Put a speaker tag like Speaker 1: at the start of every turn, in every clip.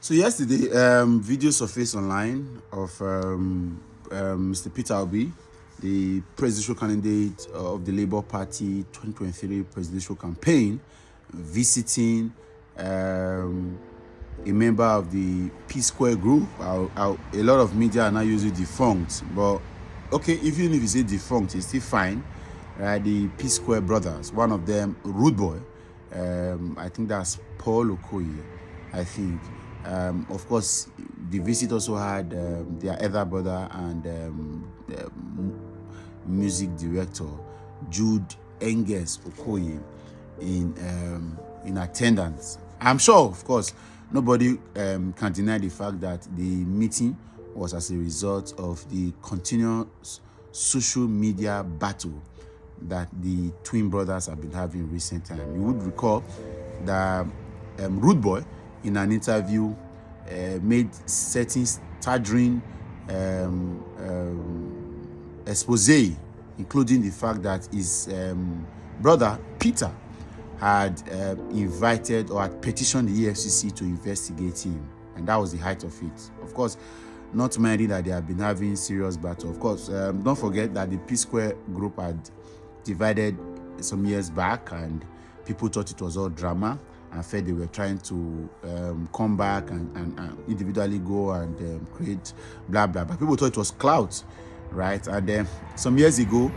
Speaker 1: So yesterday, video surfaced online of Mr. Peter Obi, the presidential candidate of the Labour Party 2023 presidential campaign, visiting a member of the Psquare group. A lot of media are now using defunct, but okay, even if you say defunct, it's still fine, right? The Psquare brothers, one of them, Rude Boy, I think that's Paul Okoye, I think. Of course, the visit also had their other brother and music director Jude Enges Okoye in attendance. I'm sure, of course, nobody can deny the fact that the meeting was as a result of the continuous social media battle that the twin brothers have been having in recent time. You would recall that Rude Boy, in an interview, made certain staggering expose, including the fact that his brother Peter had invited or had petitioned the EFCC to investigate him, and that was the height of it. Of course, not minding that they have been having serious battle. Of course, don't forget that the Psquare group had divided some years back, and people thought it was all drama and felt they were trying to come back and individually go and create blah blah. But people thought it was clout, right? And then some years ago,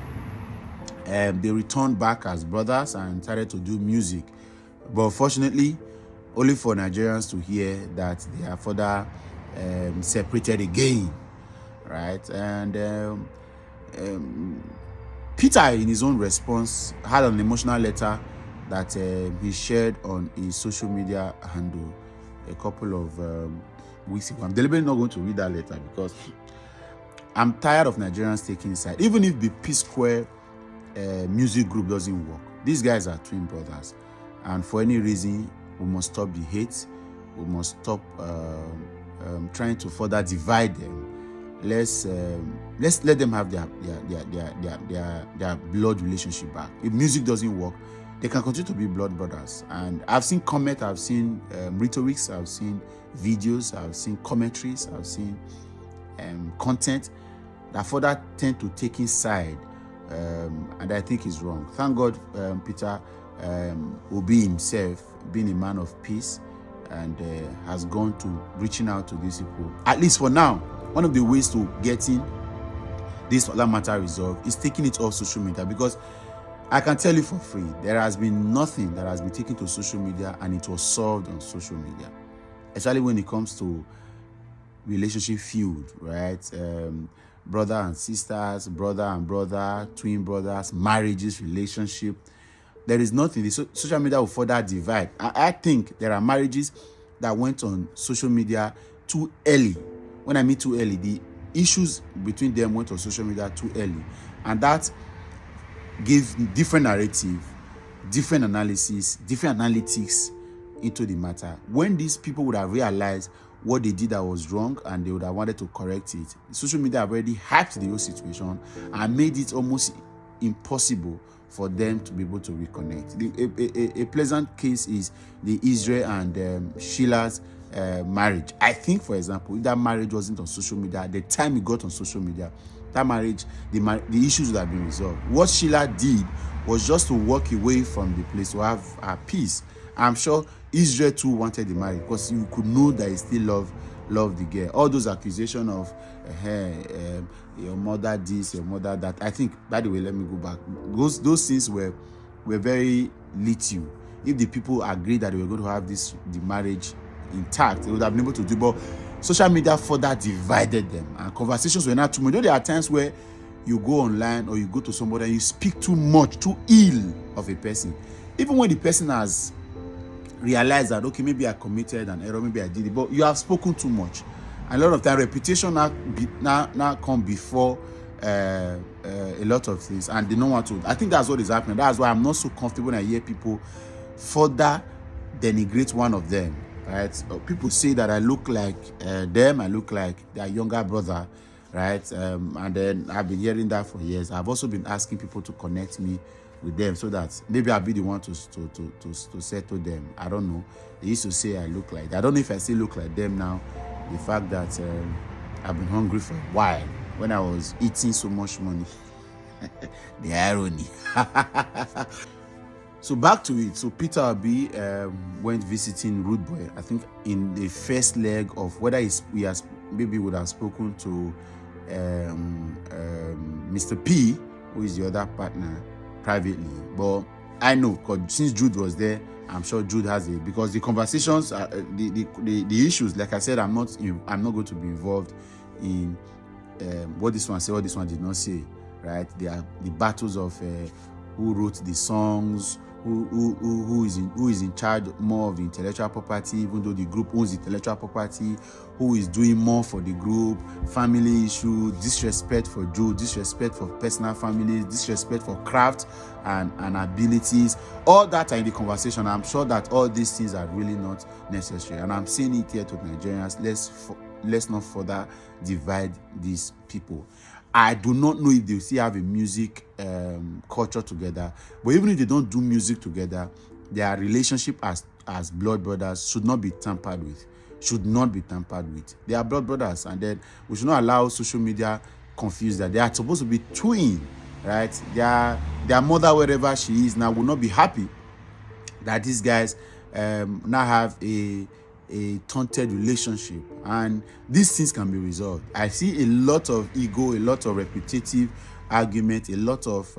Speaker 1: they returned back as brothers and started to do music. But unfortunately, only for Nigerians to hear that they are further separated again, right? And Peter, in his own response, had an emotional letter that he shared on his social media handle a couple of weeks ago. I'm deliberately not going to read that letter because I'm tired of Nigerians taking side. Even if the Psquare music group doesn't work, these guys are twin brothers, and for any reason, we must stop the hate. We must stop trying to further divide them. Let's let them have their blood relationship back. If music doesn't work, they can continue to be blood brothers. And I've seen comment, I've seen rhetorics, I've seen videos, I've seen commentaries, I've seen content that further tend to take side, and I think is wrong. Thank God Peter Obi himself, being a man of peace, and has gone to reaching out to these people. At least for now, one of the ways to getting this matter resolved is taking it off social media, because I can tell you for free, there has been nothing that has been taken to social media and it was solved on social media, especially when it comes to relationship feud, right? Brother and sisters, brother and brother, twin brothers, marriages, relationship. There is nothing. The social media will further divide. I think there are marriages that went on social media too early. When I mean too early, the issues between them went on social media too early, and that gave different narrative, different analysis, different analytics into the matter. When these people would have realized what they did that was wrong and they would have wanted to correct it, social media have already hacked the whole situation and made it almost impossible for them to be able to reconnect. A pleasant case is the Israel and Sheila's marriage. I think, for example, if that marriage wasn't on social media, at the time it got on social media, that marriage, the issues would have been resolved. What Sheila did was just to walk away from the place to have her peace. I'm sure Israel too wanted the marriage, because you could know that he still loved the girl. All those accusations of your mother this, your mother that, I think, by the way, let me go back. Those things were very little. If the people agreed that they were going to have the marriage intact, they would have been able to do. But social media further divided them, and conversations were not too much. You know, there are times where you go online or you go to somebody and you speak too much, too ill of a person, even when the person has realized that, okay, maybe I committed an error, maybe I did it, but you have spoken too much. And a lot of time, reputation now come before a lot of things, and they don't want to. I think that's what is happening. That's why I'm not so comfortable when I hear people further denigrate one of them. Right? People say that I look like them, I look like their younger brother, right? And then I've been hearing that for years. I've also been asking people to connect me with them, so that maybe I'll be the one to settle them. I don't know. They used to say I look like, I don't know if I still look like them now. The fact that I've been hungry for a while when I was eating so much money. The irony. So back to it. So Peter Obi went visiting Rude Boy. I think in the first leg of whether maybe would have spoken to Mr. P, who is the other partner, privately. But I know, because since Jude was there, I'm sure Jude has it, because the conversations, the issues, like I said, I'm not going to be involved in what this one said, what this one did not say, right? There are the battles of who wrote the songs, who is in charge more of the intellectual property, even though the group owns the intellectual property, who is doing more for the group, family issue, disrespect for Joe, disrespect for personal families, disrespect for craft and abilities. All that are in the conversation. I'm sure that all these things are really not necessary, and I'm saying it here to Nigerians. Let's not further divide these people. I do not know if they still have a music culture together, but even if they don't do music together, their relationship as blood brothers should not be tampered with. They are blood brothers, and then we should not allow social media confuse that. They are supposed to be twin, right? Their mother, wherever she is now, will not be happy that these guys now have a taunted relationship, and these things can be resolved. I see a lot of ego, a lot of repetitive argument, a lot of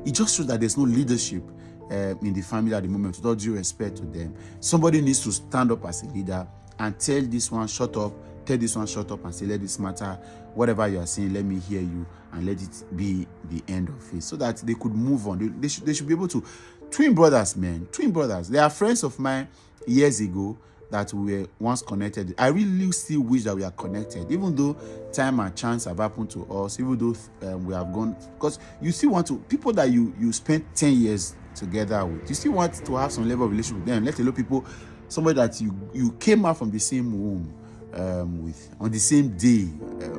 Speaker 1: it just shows that there's no leadership in the family at the moment. With all due respect to them, somebody needs to stand up as a leader and tell this one shut up, tell this one shut up, and say, let this matter, whatever you are saying, let me hear you, and let it be the end of it, so that they could move on. They should be able to. Twin brothers, man, twin brothers. They are friends of mine years ago that we were once connected. I really still wish that we are connected, even though time and chance have happened to us, even though we have gone, because you still want to, people that you spent 10 years together with, you still want to have some level of relationship with them, let alone people, somebody that you came out from the same womb with, on the same day,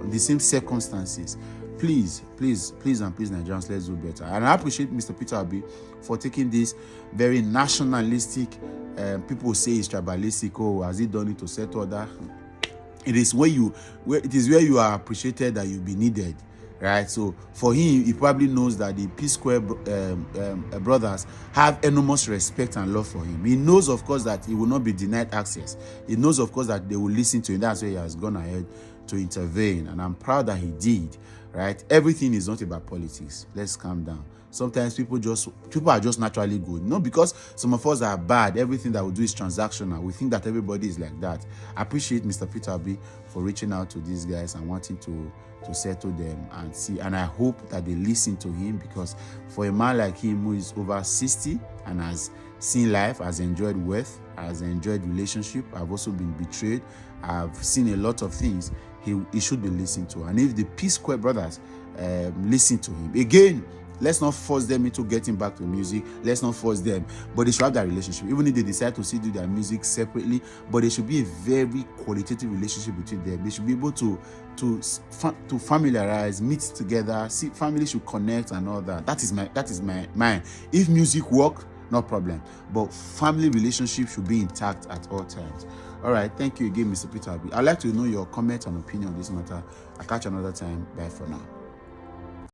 Speaker 1: on the same circumstances. Please, Nigerians, let's do better. And I appreciate Mr. Peter Obi for taking this very nationalistic, people say it's tribalistic, oh, has he done it to settle that? It is where you are appreciated that you'll be needed, right? So for him, he probably knows that the Psquare brothers have enormous respect and love for him. He knows, of course, that he will not be denied access. He knows, of course, that they will listen to him. That's why he has gone ahead to intervene, and I'm proud that he did, right? Everything is not about politics. Let's calm down. Sometimes people are just naturally good. Not because some of us are bad. Everything that we do is transactional. We think that everybody is like that. I appreciate Mr. Peter Obi for reaching out to these guys and wanting to settle them and see. And I hope that they listen to him, because for a man like him who is over 60 and has seen life, has enjoyed wealth, has enjoyed relationship, I've also been betrayed, I've seen a lot of things, he should be listened to. And if the Psquare brothers listen to him, again, let's not force them into getting back to music. Let's not force them, but they should have that relationship. Even if they decide to still do their music separately, but there should be a very qualitative relationship between them. They should be able to familiarize, meet together. See, family should connect and all that. That is my mind. If music work, no problem, but family relationship should be intact at all times. All right, thank you again, Mr. Peter Obi. I'd like to know your comment and opinion on this matter. I'll catch you another time. Bye for now.